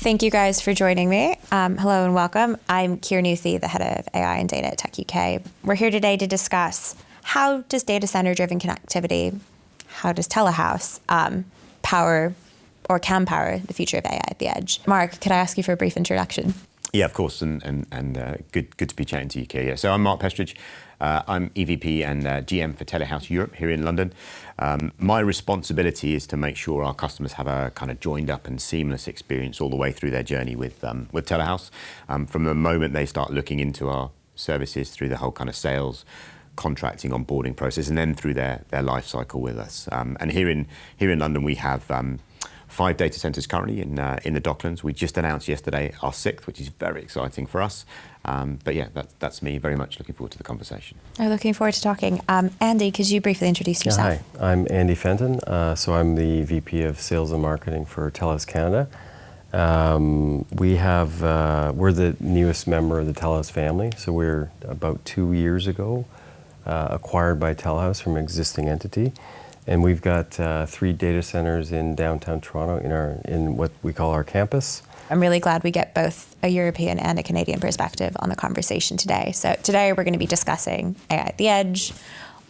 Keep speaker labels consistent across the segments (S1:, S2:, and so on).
S1: Thank you guys for joining me. Hello and welcome. I'm Kir Nuthi, the head of AI and data at techUK. We're here today to discuss how does data center-driven connectivity, how does Telehouse power or can power the future of AI at the edge? Mark, could I ask you for a brief introduction?
S2: Yeah, of course, and good to be chatting to you, Kir. Yeah. So I'm Mark Pestridge. I'm EVP and GM for Telehouse Europe here in London. My responsibility is to make sure our customers have a kind of joined up and seamless experience all the way through their journey with Telehouse. From the moment they start looking into our services through the whole kind of sales, contracting, onboarding process, and then through their life cycle with us. And here in London, we have 5 data centers currently in the Docklands. We just announced yesterday our 6th, which is very exciting for us. But yeah, that's me. Very much looking forward to the conversation.
S1: I'm looking forward to talking. Andy, could you briefly introduce yourself?
S3: Yeah, hi, I'm Andy Fenton. So I'm the VP of Sales and Marketing for Telehouse Canada. We're the newest member of the Telehouse family. So we're about 2 years ago acquired by Telehouse from an existing entity. And we've got 3 data centers in downtown Toronto in what we call our campus.
S1: I'm really glad we get both a European and a Canadian perspective on the conversation today. So today we're going to be discussing AI at the edge.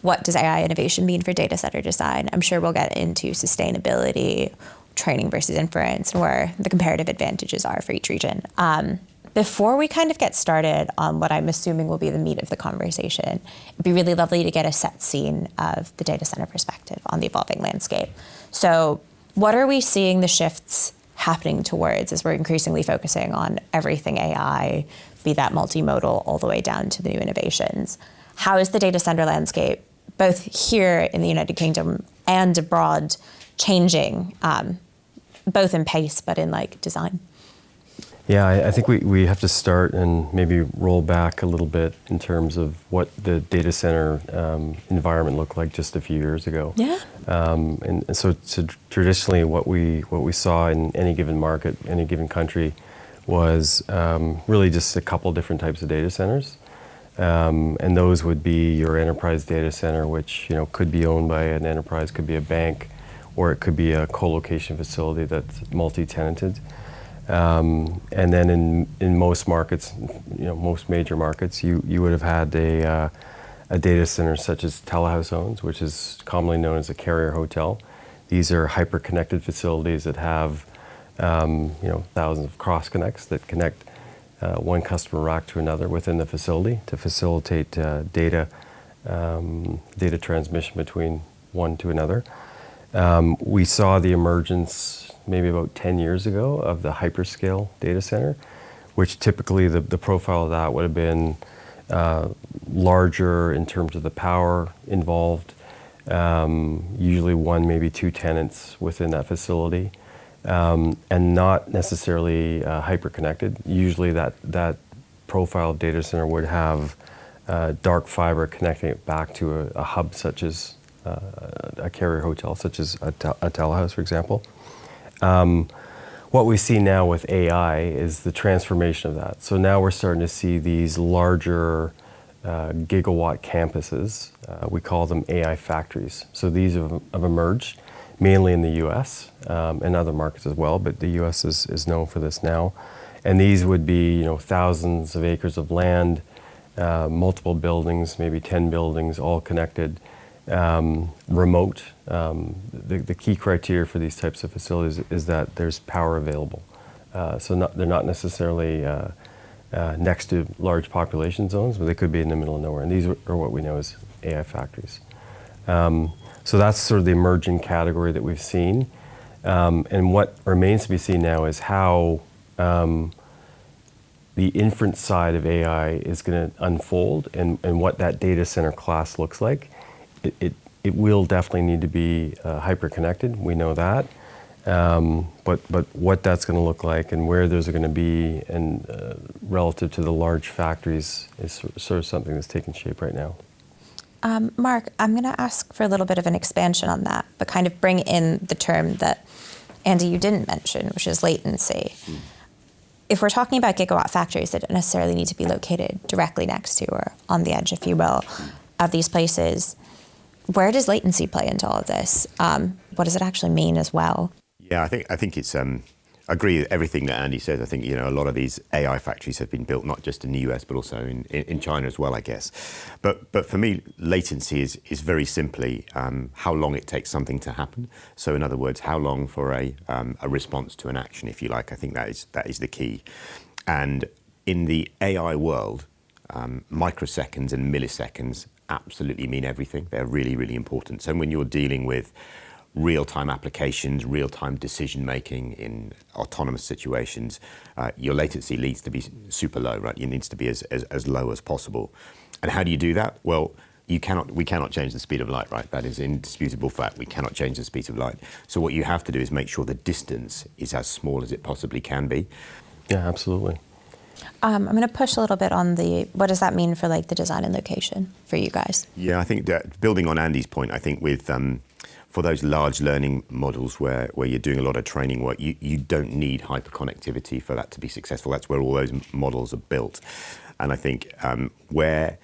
S1: What does AI innovation mean for data center design? I'm sure we'll get into sustainability, training versus inference, and where the comparative advantages are for each region. Before we kind of get started on what I'm assuming will be the meat of the conversation, it'd be really lovely to get a set scene of the data center perspective on the evolving landscape. So what are we seeing the shifts happening towards as we're increasingly focusing on everything AI, be that multimodal all the way down to the new innovations? How is the data center landscape, both here in the United Kingdom and abroad, changing, both in pace but in design?
S3: Yeah, I think we have to start and maybe roll back a little bit in terms of what the data center environment looked like just a few years ago.
S1: Yeah.
S3: And so traditionally, what we saw in any given market, any given country, was really just a couple different types of data centers, and those would be your enterprise data center, which could be owned by an enterprise, could be a bank, or it could be a co-location facility that's multi-tenanted. And then in most markets, most major markets, you would have had a data center such as Telehouse owns, which is commonly known as a carrier hotel. These are hyper-connected facilities that have thousands of cross connects that connect one customer rack to another within the facility to facilitate data transmission between one to another. We saw the emergence maybe about 10 years ago of the hyperscale data center, which typically the profile of that would have been larger in terms of the power involved, usually 1, maybe 2 tenants within that facility, and not necessarily hyper-connected. Usually that profile of data center would have dark fiber connecting it back to a hub such as a carrier hotel, such as a Telehouse, for example. What we see now with AI is the transformation of that. So now we're starting to see these larger gigawatt campuses. We call them AI factories. So these have emerged mainly in the US and other markets as well, but the US is known for this now. And these would be thousands of acres of land, multiple buildings, maybe 10 buildings, all connected. Remote. The key criteria for these types of facilities is that there's power available. So they're not necessarily next to large population zones, but they could be in the middle of nowhere. And these are what we know as AI factories. So that's sort of the emerging category that we've seen. And what remains to be seen now is how the inference side of AI is going to unfold and what that data center class looks like. It will definitely need to be hyper-connected. We know that, but what that's going to look like and where those are going to be, and relative to the large factories, is sort of something that's taking shape right now.
S1: Mark, I'm going to ask for a little bit of an expansion on that, but kind of bring in the term that Andy you didn't mention, which is latency. If we're talking about gigawatt factories that don't necessarily need to be located directly next to or on the edge, if you will, of these places, where does latency play into all of this? What does it actually mean as well?
S2: Yeah, I think it's agree with everything that Andy says. I think, a lot of these AI factories have been built not just in the US, but also in China as well, I guess. But for me, latency is very simply how long it takes something to happen. So in other words, how long for a response to an action, if you like. I think that is the key. And in the AI world, microseconds and milliseconds absolutely mean everything. They're really, really important. So when you're dealing with real-time applications, real-time decision-making in autonomous situations, your latency needs to be super low, right? It needs to be as low as possible. And how do you do that? Well, we cannot change the speed of light, right? That is an indisputable fact. We cannot change the speed of light. So what you have to do is make sure the distance is as small as it possibly can be.
S3: Yeah, absolutely.
S1: I'm going to push a little bit on what does that mean for like the design and location for you guys?
S2: Yeah, I think that building on Andy's point, I think with for those large learning models where you're doing a lot of training work, you don't need hyperconnectivity for that to be successful. That's where all those models are built. And I think where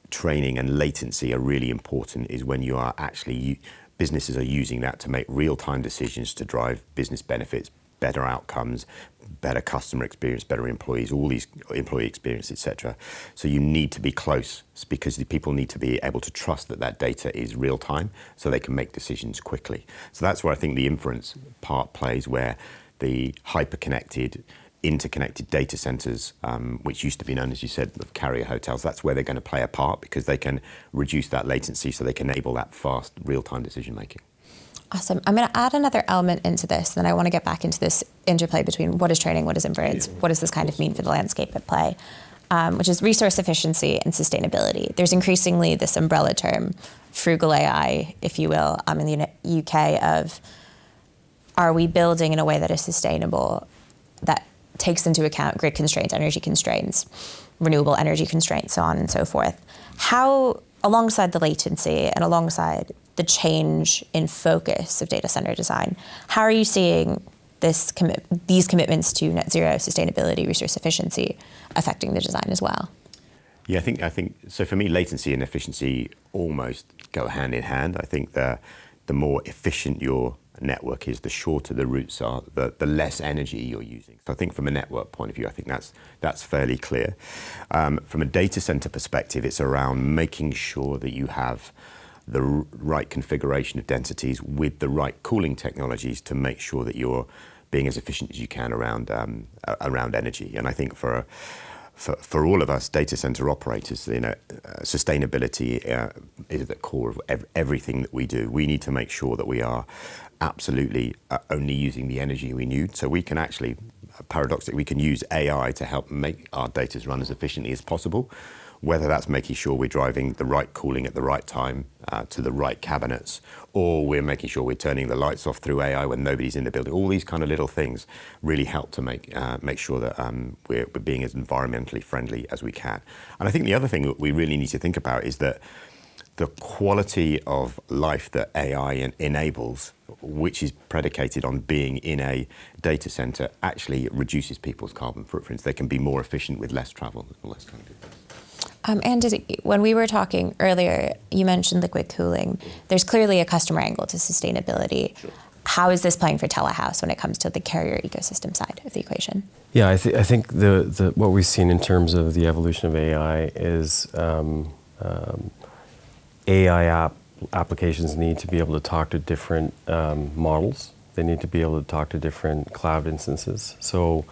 S2: training and latency are really important is when you are actually, businesses are using that to make real-time decisions to drive business benefits, better outcomes, better customer experience, better employees, all these employee experience, etc. So you need to be close because the people need to be able to trust that data is real time so they can make decisions quickly. So that's where I think the inference part plays, where the hyper-connected, interconnected data centers, which used to be known, as you said, of carrier hotels, that's where they're going to play a part because they can reduce that latency so they can enable that fast real-time decision making.
S1: Awesome. I'm going to add another element into this, and then I want to get back into this interplay between what is training, what is inference, what does this kind of mean for the landscape at play, which is resource efficiency and sustainability. There's increasingly this umbrella term, frugal AI, if you will, in the UK of, are we building in a way that is sustainable, that takes into account grid constraints, energy constraints, renewable energy constraints, so on and so forth. How, alongside the latency and alongside the change in focus of data center design, how are you seeing these commitments to net zero, sustainability, resource efficiency affecting the design as well?
S2: Yeah, I think so. For me, latency and efficiency almost go hand in hand. I think the more efficient your network is, the shorter the routes are, the less energy you're using. So I think from a network point of view, I think that's fairly clear. From a data center perspective, it's around making sure that you have the right configuration of densities with the right cooling technologies to make sure that you're being as efficient as you can around energy. And I think for all of us data center operators, sustainability is at the core of everything that we do. We need to make sure that we are absolutely only using the energy we need. So we can actually, paradoxically, we can use AI to help make our data run as efficiently as possible, whether that's making sure we're driving the right cooling at the right time to the right cabinets, or we're making sure we're turning the lights off through AI when nobody's in the building. All these kind of little things really help to make sure that we're being as environmentally friendly as we can. And I think the other thing that we really need to think about is that the quality of life that AI enables, which is predicated on being in a data center, actually reduces people's carbon footprints. They can be more efficient with less travel and all that kind of thing.
S1: And when we were talking earlier, you mentioned liquid cooling. There's clearly a customer angle to sustainability. Sure. How is this playing for Telehouse when it comes to the carrier ecosystem side of the equation?
S3: Yeah, I think the what we've seen in terms of the evolution of AI is AI applications need to be able to talk to different models. They need to be able to talk to different cloud instances. So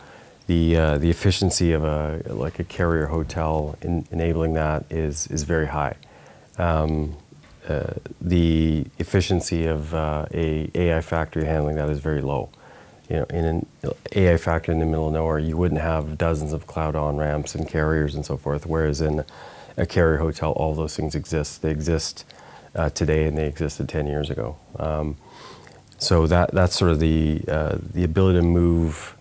S3: the efficiency of a carrier hotel enabling that is very high. The efficiency of a AI factory handling that is very low. In an AI factory in the middle of nowhere, you wouldn't have dozens of cloud on-ramps and carriers and so forth, whereas in a carrier hotel, all those things exist. They exist today and they existed 10 years ago. So that's sort of the ability to move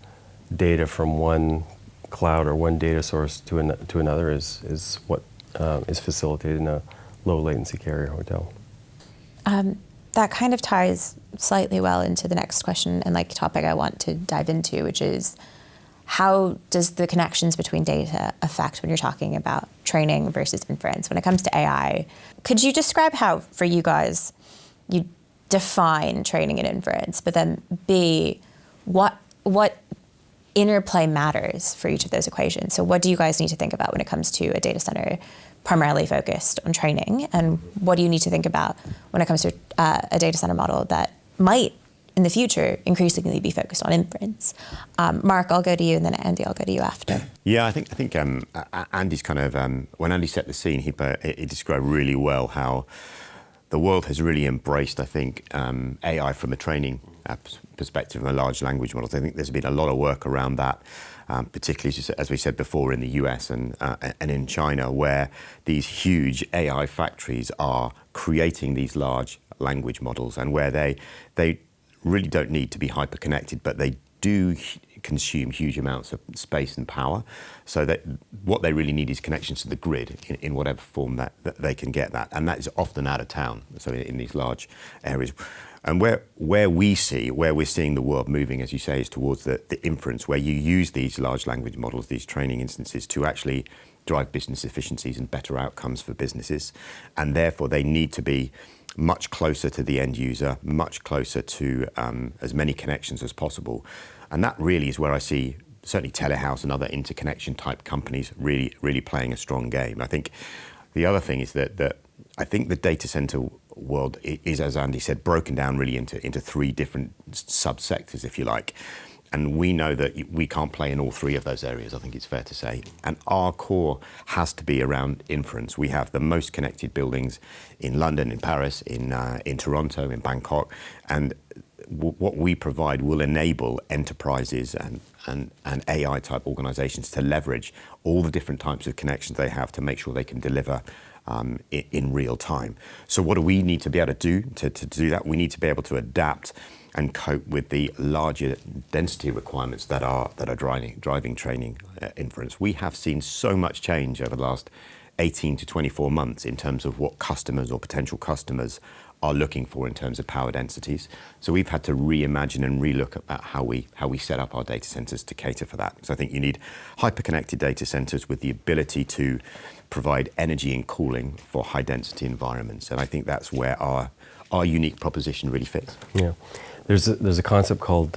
S3: data from one cloud or one data source to another is what is facilitated in a low latency carrier hotel.
S1: That kind of ties slightly well into the next question and topic I want to dive into, which is how does the connections between data affect when you're talking about training versus inference? When it comes to AI, could you describe how, for you guys, you define training and inference, but then B, what what interplay matters for each of those equations. So what do you guys need to think about when it comes to a data center primarily focused on training? And what do you need to think about when it comes to a data center model that might, in the future, increasingly be focused on inference? Mark, I'll go to you, and then Andy, I'll go to you after.
S2: Yeah, I think Andy's kind of, when Andy set the scene, he described really well how the world has really embraced, I think, AI from a training perspective and a large language models. I think there's been a lot of work around that, particularly, as we said before, in the US and in China, where these huge AI factories are creating these large language models, and where they really don't need to be hyper-connected, but they do consume huge amounts of space and power. So that what they really need is connections to the grid in whatever form that they can get that. And that is often out of town, so in these large areas. And where we're seeing the world moving, as you say, is towards the inference, where you use these large language models, these training instances, to actually drive business efficiencies and better outcomes for businesses. And therefore, they need to be much closer to the end user, much closer to as many connections as possible. And that really is where I see certainly Telehouse and other interconnection type companies really playing a strong game. I think the other thing is that I think the data center world is, as Andy said, broken down really into three different subsectors, if you like. And we know that we can't play in all three of those areas, I think it's fair to say. And our core has to be around inference. We have the most connected buildings in London, in Paris, in Toronto, in Bangkok. And what we provide will enable enterprises and AI type organizations to leverage all the different types of connections they have to make sure they can deliver in real time. So what do we need to be able to do to do that? We need to be able to adapt and cope with the larger density requirements that are driving training inference. We have seen so much change over the last 18 to 24 months in terms of what customers or potential customers are looking for in terms of power densities. So we've had to reimagine and relook at how we set up our data centers to cater for that. So I think you need hyper-connected data centers with the ability to provide energy and cooling for high density environments. And I think that's where our unique proposition really fits.
S3: Yeah. There's a concept called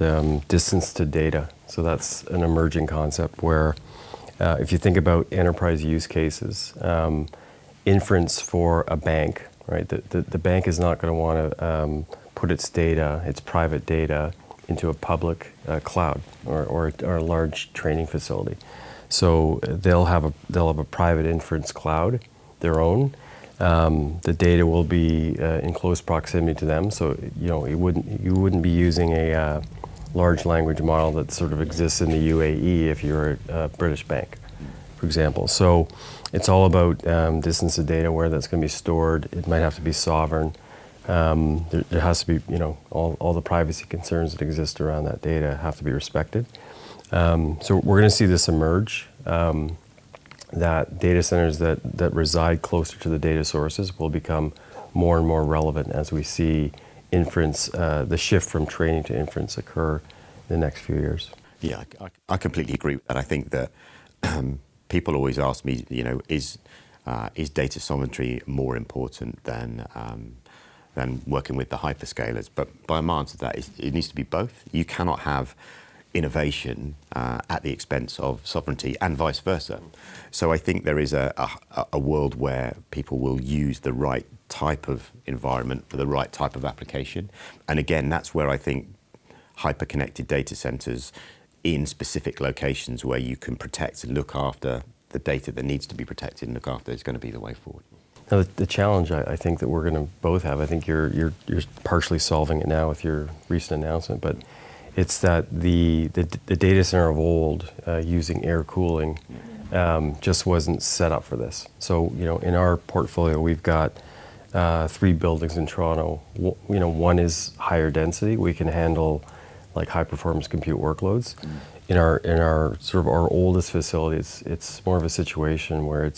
S3: distance to data. So that's an emerging concept where if you think about enterprise use cases, inference for a bank, right? The bank is not going to want to put its data, its private data, into a public cloud or a large training facility. So they'll have a private inference cloud, their own. The data will be in close proximity to them, so you wouldn't be using a large language model that sort of exists in the UAE if you're a British bank, for example. So it's all about distance to data, where that's going to be stored. It might have to be sovereign. There has to be, all the privacy concerns that exist around that data have to be respected. So we're going to see this emerge. That data centers that reside closer to the data sources will become more and more relevant as we see inference, the shift from training to inference occur in the next few years.
S2: Yeah, I completely agree with that. I think that people always ask me, is data sovereignty more important than working with the hyperscalers? But my answer to that is it needs to be both. You cannot have innovation at the expense of sovereignty and vice versa. So I think there is a world where people will use the right type of environment for the right type of application. And again, that's where I think hyper-connected data centers in specific locations where you can protect and look after the data that needs to be protected and look after is going to be the way forward.
S3: Now, the challenge I think that we're going to both have, I think you're partially solving it now with your recent announcement, but it's that the data center of old using air cooling just wasn't set up for this. So in our portfolio we've got 3 buildings in Toronto. One is higher density. We can handle like high performance compute workloads. In our sort of our oldest facility, it's more of a situation where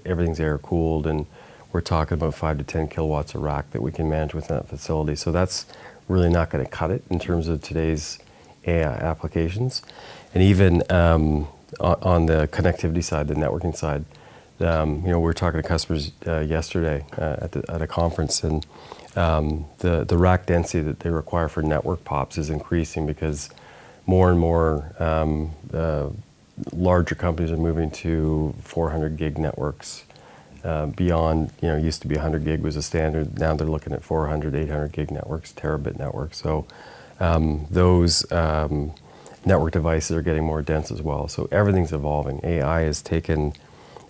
S3: everything's air cooled, and we're talking about 5 to 10 kilowatts a rack that we can manage within that facility. So that's really not going to cut it in terms of today's AI applications. And even on the connectivity side, the networking side, we were talking to customers yesterday at a conference, and the rack density that they require for network POPs is increasing because more and more larger companies are moving to 400 gig networks. Beyond, used to be 100 gig was a standard. Now they're looking at 400, 800 gig networks, terabit networks. So those network devices are getting more dense as well. So everything's evolving. AI has taken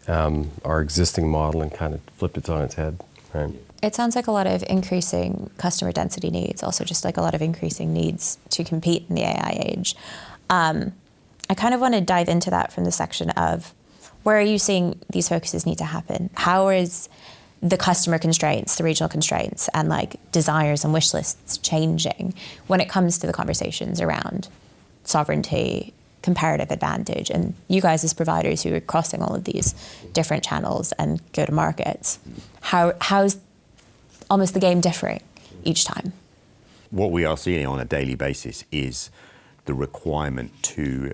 S3: our existing model and kind of flipped it on its head, right?
S1: It sounds like a lot of increasing customer density needs, also just like a lot of increasing needs to compete in the AI age. I kind of want to dive into that from the section of where are you seeing these focuses need to happen? How is the customer constraints, the regional constraints, and like desires and wish lists changing when it comes to the conversations around sovereignty, comparative advantage, and you guys as providers who are crossing all of these different channels and go to markets? How's almost the game differing each time?
S2: What we are seeing on a daily basis is the requirement to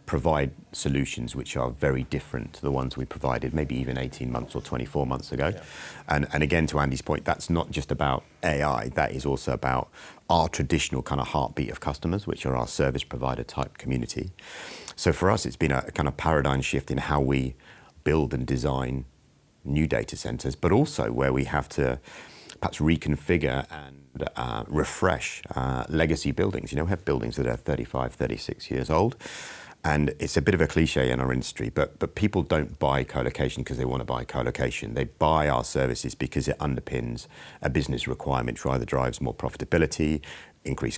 S2: provide solutions which are very different to the ones we provided maybe even 18 months or 24 months ago. Yeah. And again, to Andy's point, that's not just about AI, that is also about our traditional kind of heartbeat of customers, which are our service provider type community. So for us, it's been a kind of paradigm shift in how we build and design new data centers, but also where we have to perhaps reconfigure and refresh legacy buildings. We have buildings that are 35, 36 years old. And it's a bit of a cliche in our industry, but people don't buy co-location because they want to buy co-location. They buy our services because it underpins a business requirement, which either drives more profitability, decrease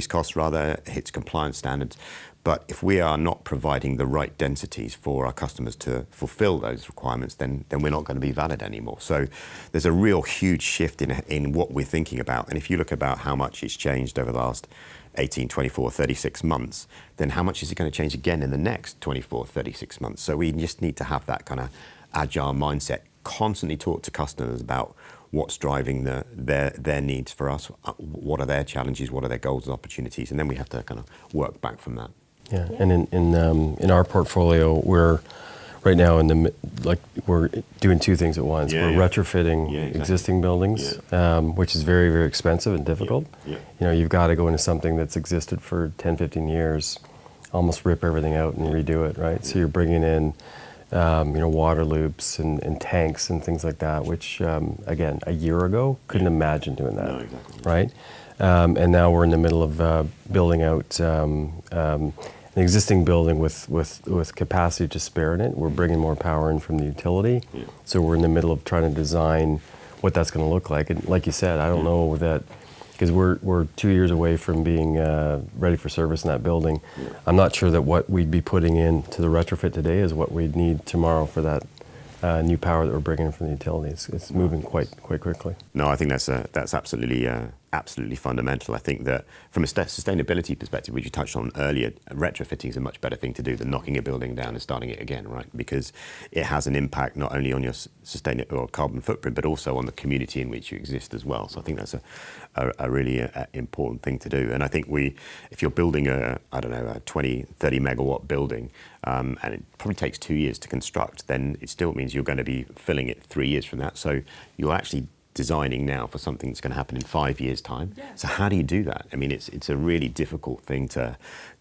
S2: costs rather, hits compliance standards. But if we are not providing the right densities for our customers to fulfill those requirements, then we're not going to be valid anymore. So there's a real huge shift in what we're thinking about. And if you look about how much it's changed over the last 18, 24, 36 months, then how much is it going to change again in the next 24, 36 months? So we just need to have that kind of agile mindset, constantly talk to customers about what's driving their needs for us, what are their challenges, what are their goals and opportunities, and then we have to kind of work back from that.
S3: Yeah, and in our portfolio, we're right now we're doing two things at once. We're retrofitting existing buildings, which is very, very expensive and difficult. You've got to go into something that's existed for 10, 15 years, almost rip everything out and redo it, right? So you're bringing in, water loops and tanks and things like that, which, again, a year ago, couldn't imagine doing that, exactly. Right? And now we're in the middle of building out an existing building with capacity to spare in it. We're bringing more power in from the utility. Yeah. So we're in the middle of trying to design what that's going to look like. And like you said, I don't know that, because we're 2 years away from being ready for service in that building. Yeah. I'm not sure that what we'd be putting into the retrofit today is what we'd need tomorrow for that new power that we're bringing in from the utilities. It's moving quite quickly.
S2: No, I think that's absolutely fundamental. I think that from a sustainability perspective, which you touched on earlier, retrofitting is a much better thing to do than knocking a building down and starting it again, right? Because it has an impact not only on your or carbon footprint, but also on the community in which you exist as well. So I think that's a really important thing to do. And I think if you're building a 20, 30 megawatt building, and it probably takes 2 years to construct, then it still means you're going to be filling it 3 years from that. So you're actually designing now for something that's going to happen in 5 years' time. Yeah. So how do you do that? I mean, it's a really difficult thing to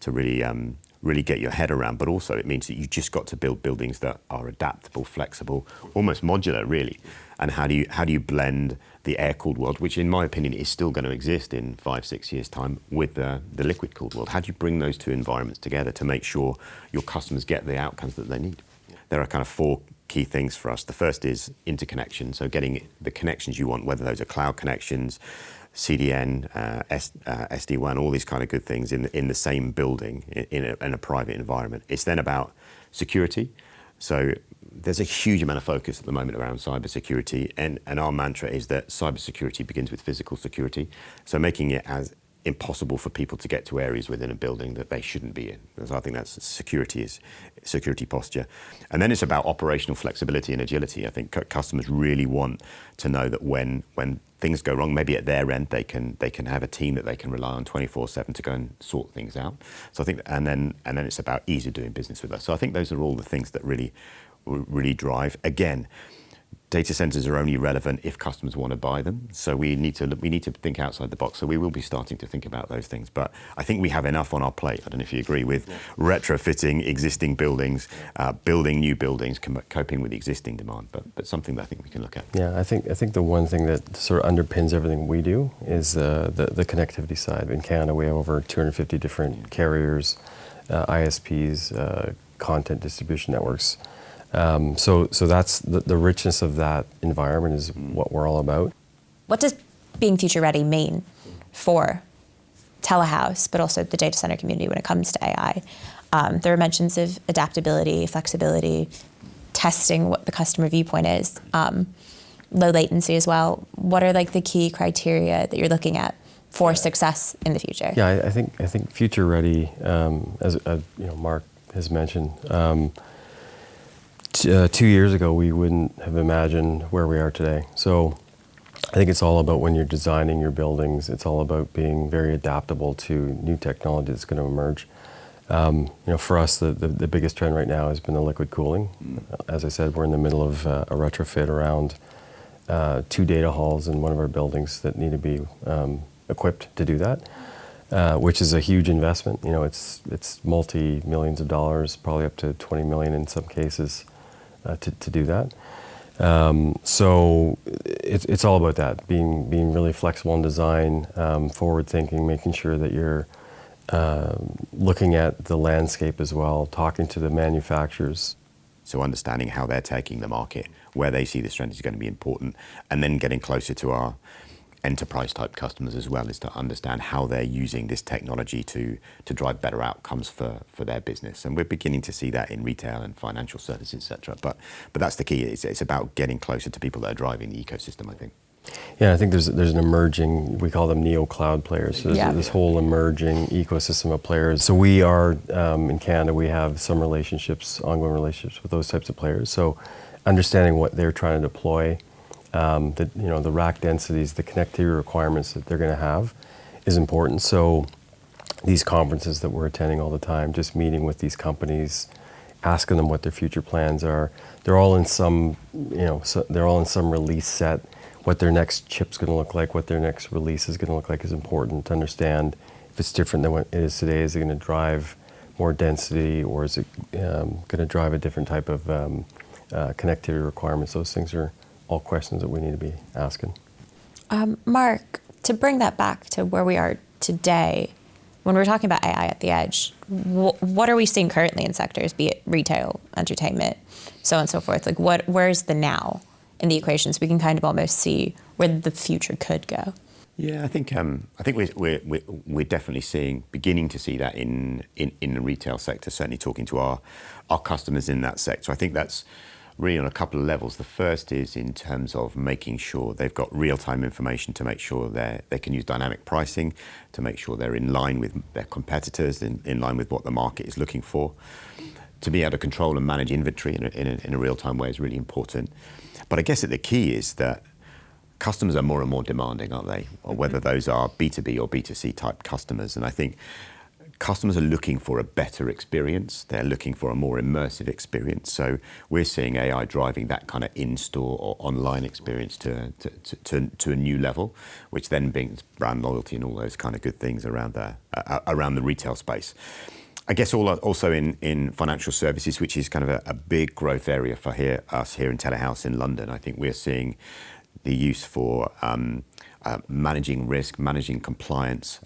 S2: really get your head around, but also it means that you just got to build buildings that are adaptable, flexible, almost modular, really. And how do you blend the air-cooled world, which in my opinion is still going to exist in 5, 6 years' time, with the liquid-cooled world? How do you bring those two environments together to make sure your customers get the outcomes that they need? There are kind of 4 key things for us. The first is interconnection, so getting the connections you want, whether those are cloud connections, CDN, SD-WAN, all these kind of good things in the same building in a private environment. It's then about security. So there's a huge amount of focus at the moment around cybersecurity, and our mantra is that cybersecurity begins with physical security. So making it as impossible for people to get to areas within a building that they shouldn't be in. So I think that's security posture. And then it's about operational flexibility and agility. I think customers really want to know that when things go wrong, maybe at their end, they can have a team that they can rely on 24/7 to go and sort things out. So I think, and then it's about ease of doing business with us. So I think those are all the things that really drive. Again, data centers are only relevant if customers want to buy them. So we need to think outside the box. So we will be starting to think about those things. But I think we have enough on our plate. I don't know if you agree with retrofitting existing buildings, building new buildings, coping with existing demand. But something that I think we can look at.
S3: Yeah, I think the one thing that sort of underpins everything we do is the connectivity side. In Canada, we have over 250 different carriers, ISPs, content distribution networks. So that's the richness of that environment is what we're all about.
S1: What does being future ready mean for Telehouse, but also the data center community when it comes to AI? There are mentions of adaptability, flexibility, testing what the customer viewpoint is, low latency as well. What are like the key criteria that you're looking at for success in the future?
S3: Yeah, I think future ready, as Mark has mentioned. 2 years ago, we wouldn't have imagined where we are today. So I think it's all about when you're designing your buildings, it's all about being very adaptable to new technology that's going to emerge. For us, the biggest trend right now has been the liquid cooling. As I said, we're in the middle of a retrofit around 2 data halls in one of our buildings that need to be equipped to do that, which is a huge investment. It's multi-millions of dollars, probably up to 20 million in some cases. To do that. So it's all about that, being really flexible in design, forward thinking, making sure that you're looking at the landscape as well, talking to the manufacturers.
S2: So understanding how they're taking the market, where they see the strength is going to be important, and then getting closer to our enterprise type customers as well, is to understand how they're using this technology to drive better outcomes for their business. And we're beginning to see that in retail and financial services, etc. But that's the key. It's about getting closer to people that are driving the ecosystem, I think.
S3: Yeah, I think there's an emerging, we call them neo-cloud players. So there's this whole emerging ecosystem of players. So we are, in Canada, we have some ongoing relationships with those types of players. So understanding what they're trying to deploy, the rack densities, the connectivity requirements that they're going to have is important. So these conferences that we're attending all the time, just meeting with these companies, asking them what their future plans are. They're all in some release set. What their next chip's going to look like, what their next release is going to look like is important to understand. If it's different than what it is today, is it going to drive more density, or is it going to drive a different type of connectivity requirements? Those things are all questions that we need to be asking.
S1: Mark, to bring that back to where we are today, when we're talking about AI at the edge, what are we seeing currently in sectors, be it retail, entertainment, so on and so forth? Like, where's the now in the equation, so we can kind of almost see where the future could go?
S2: Yeah, I think we're definitely beginning to see that in the retail sector. Certainly, talking to our customers in that sector, I think that's really on a couple of levels. The first is in terms of making sure they've got real-time information to make sure they can use dynamic pricing, to make sure they're in line with their competitors, in line with what the market is looking for. To be able to control and manage inventory in a real-time way is really important. But I guess that the key is that customers are more and more demanding, aren't they? Or whether those are B2B or B2C type customers. And I think customers are looking for a better experience. They're looking for a more immersive experience. So we're seeing AI driving that kind of in-store or online experience to a new level, which then brings brand loyalty and all those kind of good things around the retail space. I guess also in financial services, which is kind of a big growth area for us here in Telehouse in London. I think we're seeing the use for managing risk, managing compliance,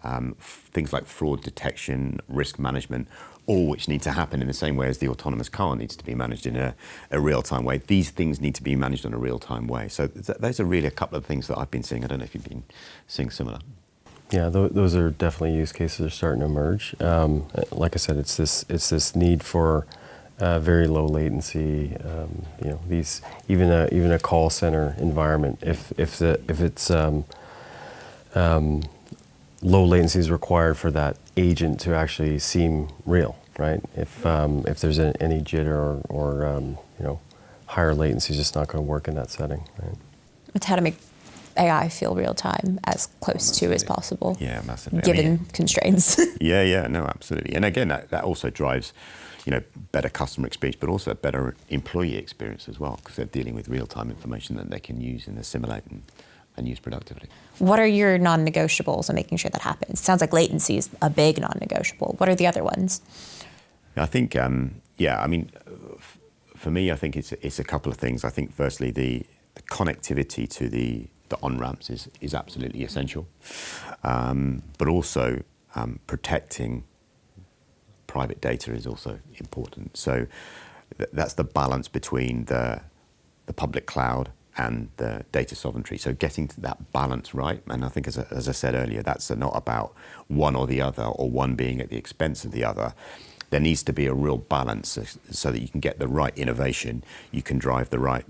S2: things like fraud detection, risk management, all which need to happen in the same way as the autonomous car needs to be managed in a real-time way. These things need to be managed in a real-time way. So those are really a couple of things that I've been seeing. I don't know if you've been seeing similar.
S3: Yeah, those are definitely use cases that are starting to emerge. Like I said, it's this need for very low latency. These even a call center environment. If it's low latency is required for that agent to actually seem real, right? If there's any jitter or higher latency, is just not going to work in that setting, right?
S1: It's how to make AI feel real time, as close to as possible.
S2: Yeah, massively.
S1: Given constraints.
S2: Yeah, no, absolutely. And again, that also drives, better customer experience, but also a better employee experience as well, because they're dealing with real-time information that they can use and assimilate and use productively.
S1: What are your non-negotiables on making sure that happens? It sounds like latency is a big non-negotiable. What are the other ones?
S2: I think, for me, I think it's a couple of things. I think firstly, the connectivity to the on-ramps is absolutely essential, but also protecting private data is also important. So that's the balance between the public cloud and the data sovereignty. So getting to that balance right, and I think as I said earlier, that's not about one or the other, or one being at the expense of the other. There needs to be a real balance so that you can get the right innovation, you can drive the right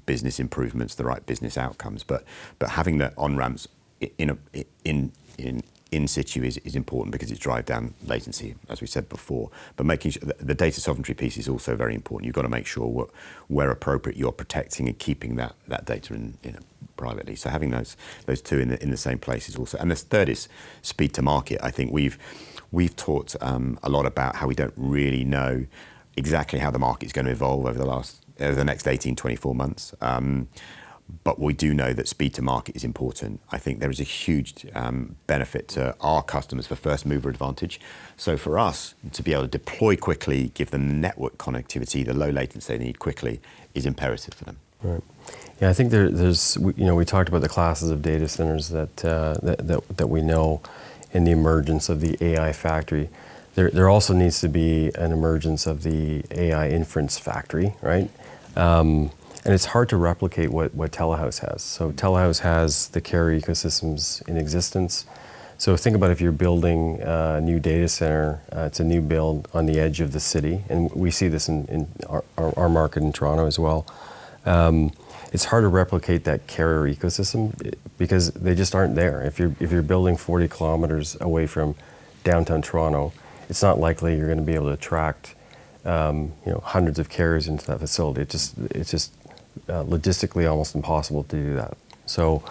S2: business improvements, the right business outcomes. But having the on-ramps in situ is important, because it's drive down latency, as we said before. But making sure the data sovereignty piece is also very important. You've got to make sure where appropriate, you're protecting and keeping that data in privately. So having those two in the same place is also. And the third is speed to market. I think we've talked a lot about how we don't really know exactly how the market's going to evolve over the next 18, 24 months. But we do know that speed to market is important. I think there is a huge benefit to our customers for first mover advantage. So for us to be able to deploy quickly, give them network connectivity, the low latency they need quickly, is imperative for them.
S3: Right. Yeah, I think there's we talked about the classes of data centers that we know in the emergence of the AI factory. There also needs to be an emergence of the AI inference factory, right? And it's hard to replicate what Telehouse has. So Telehouse has the carrier ecosystems in existence. So think about if you're building a new data center, it's a new build on the edge of the city, and we see this in our market in Toronto as well. It's hard to replicate that carrier ecosystem because they just aren't there. If you're building 40 kilometers away from downtown Toronto, it's not likely you're going to be able to attract hundreds of carriers into that facility. It's just logistically almost impossible to do that. So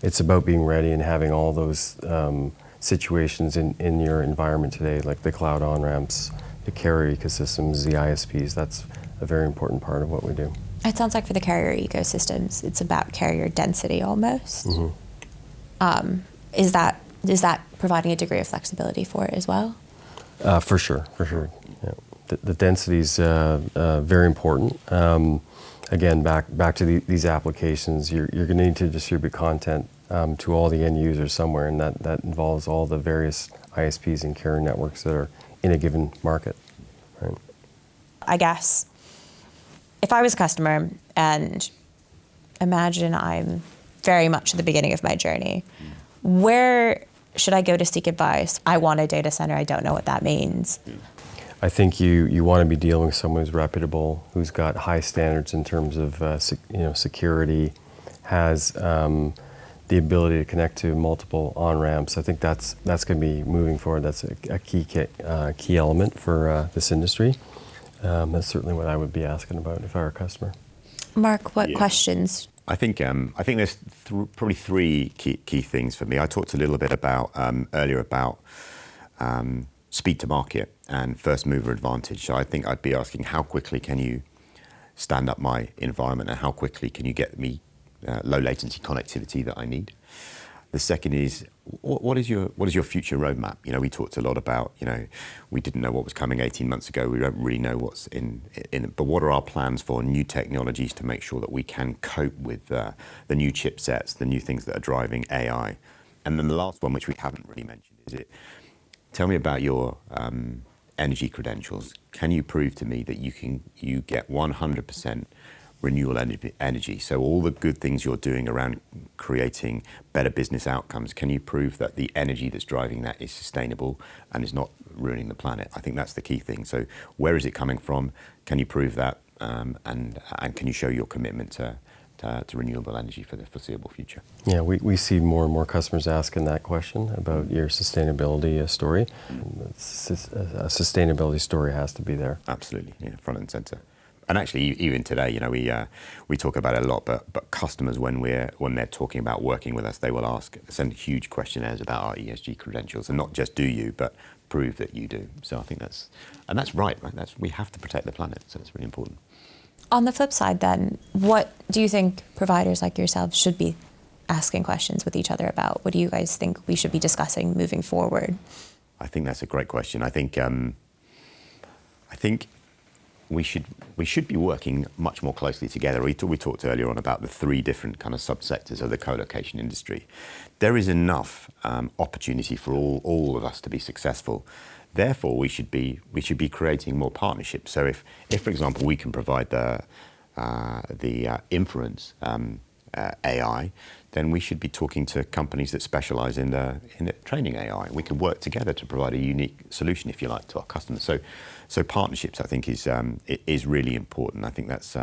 S3: it's about being ready and having all those situations in your environment today, like the cloud on-ramps, the carrier ecosystems, the ISPs. That's a very important part of what we do.
S1: It sounds like for the carrier ecosystems, it's about carrier density almost. Mm-hmm. Is that providing a degree of flexibility for it as well?
S3: For sure. Yeah. The density is very important. Again, back to these applications, you're going to need to distribute content to all the end users somewhere, and that involves all the various ISPs and carrier networks that are in a given market. Right?
S1: I guess if I was a customer, and imagine I'm very much at the beginning of my journey, where should I go to seek advice? I want a data center. I don't know what that means.
S3: I think you want to be dealing with someone who's reputable, who's got high standards in terms of security, has the ability to connect to multiple on-ramps. I think that's going to be moving forward. That's a key element for this industry. That's certainly what I would be asking about if I were a customer.
S1: Mark, what questions?
S2: I think there's probably three key things for me. I talked a little bit about earlier about speed to market and first mover advantage. So I think I'd be asking, how quickly can you stand up my environment, and how quickly can you get me low latency connectivity that I need? The second is, what is your future roadmap? We talked a lot about, we didn't know what was coming 18 months ago. We don't really know what's in it. But what are our plans for new technologies to make sure that we can cope with the new chipsets, the new things that are driving AI? And then the last one, which we haven't really mentioned, is tell me about your energy credentials. Can you prove to me that you get 100% renewable energy? So all the good things you're doing around creating better business outcomes, can you prove that the energy that's driving that is sustainable and is not ruining the planet? I think that's the key thing. So where is it coming from? Can you prove that? And can you show your commitment to renewable energy for the foreseeable future?
S3: Yeah, we see more and more customers asking that question about your sustainability story. A sustainability story has to be there.
S2: Absolutely, yeah, front and center. And actually, even today, we talk about it a lot. But customers, when they're talking about working with us, they will send huge questionnaires about our ESG credentials, and not just do you, but prove that you do. So I think that's right. We have to protect the planet, so it's really important.
S1: On the flip side, then, what do you think providers like yourselves should be asking questions with each other about? What do you guys think we should be discussing moving forward?
S2: I think that's a great question. I think we should be working much more closely together. We talked earlier on about the 3 different kind of subsectors of the co-location industry. There is enough opportunity for all of us to be successful. Therefore, we should be creating more partnerships. So if for example, we can provide the inference AI, then we should be talking to companies that specialize in the training AI. We can work together to provide a unique solution, if you like, to our customers. So partnerships, I think, is really important. I think that's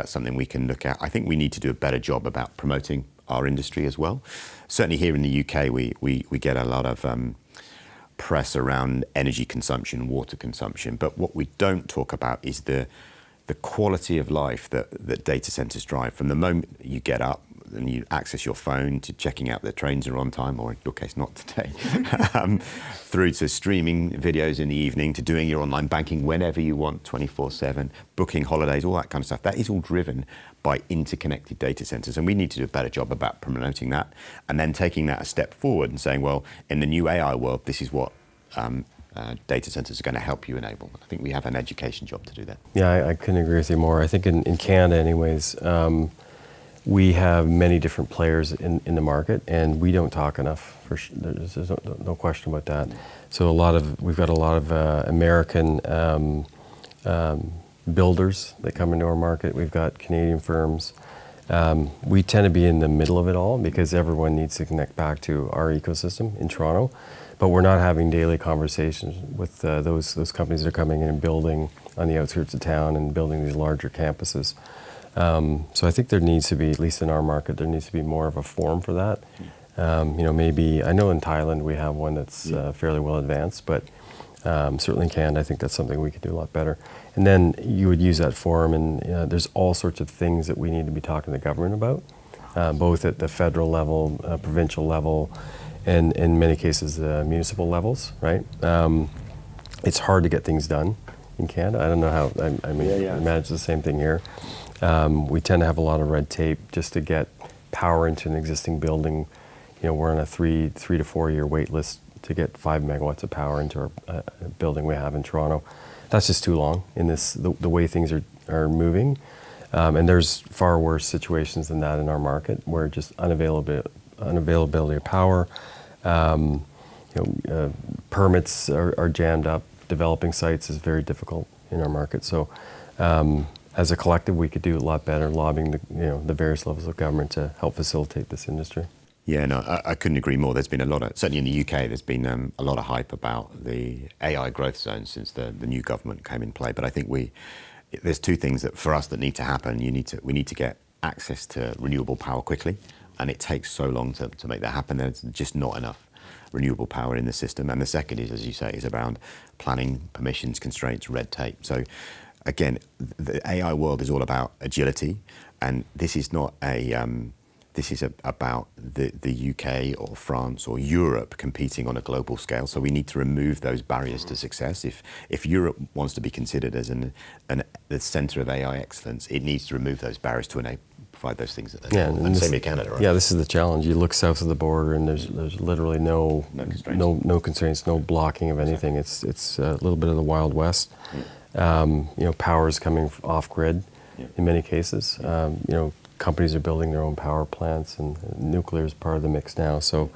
S2: something we can look at. I think we need to do a better job about promoting our industry as well. Certainly here in the UK, we get a lot of press around energy consumption, water consumption, but what we don't talk about is the quality of life that data centers drive. From the moment you get up and you access your phone, to checking out the trains are on time, or in your case not today, through to streaming videos in the evening, to doing your online banking whenever you want, 24/7, booking holidays, all that kind of stuff. That is all driven by interconnected data centers, and we need to do a better job about promoting that, and then taking that a step forward and saying, well, in the new AI world, this is what data centers are going to help you enable. I think we have an education job to do that.
S3: Yeah, I couldn't agree with you more. I think in Canada anyways, we have many different players in the market, and we don't talk enough. There's no question about that. So we've got a lot of American builders that come into our market. We've got Canadian firms. We tend to be in the middle of it all because everyone needs to connect back to our ecosystem in Toronto. But we're not having daily conversations with those companies that are coming in and building on the outskirts of town and building these larger campuses. So I think there needs to be, at least in our market, there needs to be more of a forum for that. Maybe, I know in Thailand we have one that's fairly well advanced, but certainly in Canada, I think that's something we could do a lot better. And then you would use that forum, and there's all sorts of things that we need to be talking to the government about, both at the federal level, provincial level, and in many cases, municipal levels, right? It's hard to get things done in Canada. I don't know how, I imagine the same thing here. We tend to have a lot of red tape just to get power into an existing building. We're on a 3 to 4 year wait list to get 5 megawatts of power into our building we have in Toronto. That's just too long in the way things are moving. And there's far worse situations than that in our market, where just unavailability of power, permits are jammed up. Developing sites is very difficult in our market. So as a collective, we could do a lot better lobbying the various levels of government to help facilitate this industry.
S2: Yeah, no, I couldn't agree more. There's been a lot of, certainly in the UK, there's been a lot of hype about the AI growth zone since the new government came in play. But I think there's 2 things that for us that need to happen. We need to get access to renewable power quickly, and it takes so long to make that happen. There's just not enough renewable power in the system. And the second is, as you say, is around planning, permissions, constraints, red tape. So again, the AI world is all about agility, and this is not this is about the UK or France or Europe competing on a global scale. So we need to remove those barriers to success. If Europe wants to be considered as the centre of AI excellence, it needs to remove those barriers to provide those things. And same in Canada, right?
S3: Yeah, this is the challenge. You look south of the border, and there's literally no constraints, no blocking of anything. It's a little bit of the Wild West. Power is coming off grid in many cases. Companies are building their own power plants, and nuclear is part of the mix now. So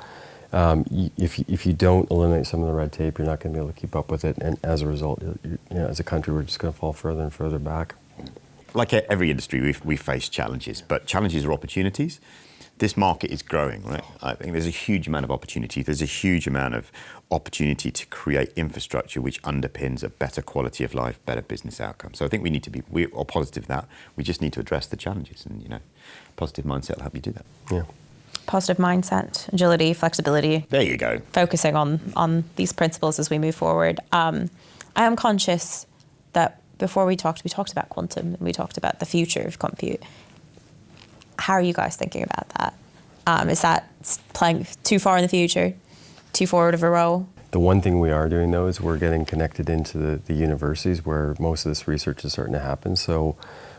S3: if you don't eliminate some of the red tape, you're not going to be able to keep up with it. And as a result, as a country, we're just going to fall further and further back.
S2: Like every industry, we face challenges, but challenges are opportunities. This market is growing, right? I think there's a huge amount of opportunity. There's a huge amount of opportunity to create infrastructure which underpins a better quality of life, better business outcomes. So I think we are positive that. We just need to address the challenges, and positive mindset will help you do that.
S3: Yeah.
S1: Positive mindset, agility, flexibility.
S2: There you go.
S1: Focusing on these principles as we move forward. I am conscious that before we talked about quantum, and we talked about the future of compute. How are you guys thinking about that? Is that playing too far in the future, too forward of a role?
S3: The one thing we are doing, though, is we're getting connected into the universities where most of this research is starting to happen. So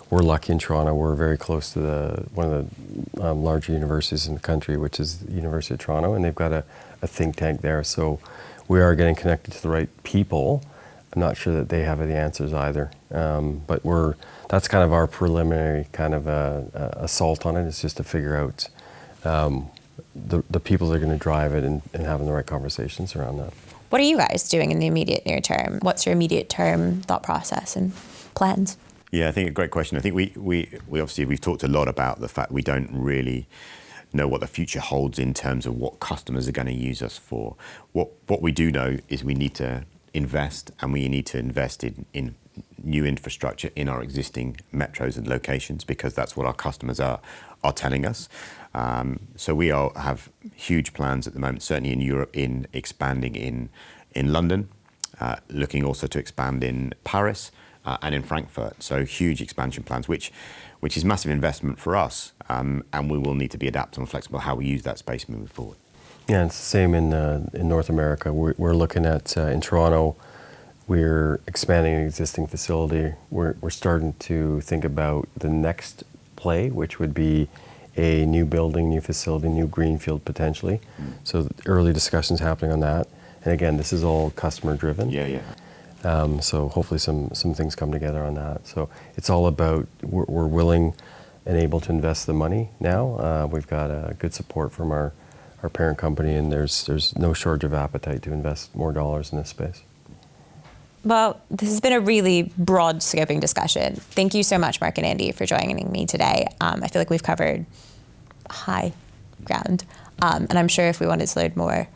S3: we're lucky in Toronto. We're very close to one of the larger universities in the country, which is the University of Toronto, and they've got a think tank there. So we are getting connected to the right people. I'm not sure that they have the answers either, but that's kind of our preliminary kind of assault on it, is just to figure out the people that are going to drive it and having the right conversations around that.
S1: What are you guys doing in the immediate near term? What's your immediate term thought process and plans?
S2: Yeah, I think a great question. I think we obviously, we've talked a lot about the fact we don't really know what the future holds in terms of what customers are going to use us for. What we do know is we need to invest, and we need to invest in new infrastructure in our existing metros and locations, because that's what our customers are telling us. So we have huge plans at the moment, certainly in Europe, in expanding in London, looking also to expand in Paris and in Frankfurt. So huge expansion plans, which is massive investment for us, and we will need to be adaptable and flexible how we use that space moving forward.
S3: Yeah, it's the same in North America. We're looking at, in Toronto, we're expanding an existing facility. We're starting to think about the next play, which would be a new building, new facility, new greenfield potentially. So early discussions happening on that. And again, this is all customer driven.
S2: Yeah.
S3: So hopefully some things come together on that. So it's all about, we're willing and able to invest the money now. We've got good support from our parent company, and there's no shortage of appetite to invest more dollars in this space.
S1: Well, this has been a really broad scoping discussion. Thank you so much, Mark and Andy, for joining me today. I feel like we've covered high ground, and I'm sure if we wanted to learn more,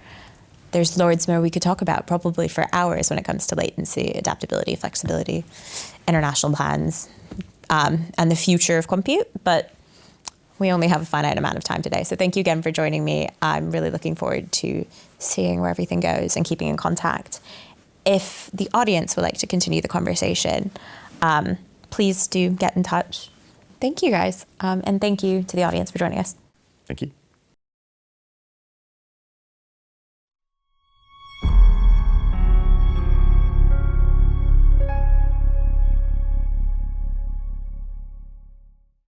S1: there's loads more we could talk about, probably for hours, when it comes to latency, adaptability, flexibility, international plans, and the future of compute. But we only have a finite amount of time today. So thank you again for joining me. I'm really looking forward to seeing where everything goes and keeping in contact. If the audience would like to continue the conversation, please do get in touch. Thank you, guys. And thank you to the audience for joining us.
S2: Thank you.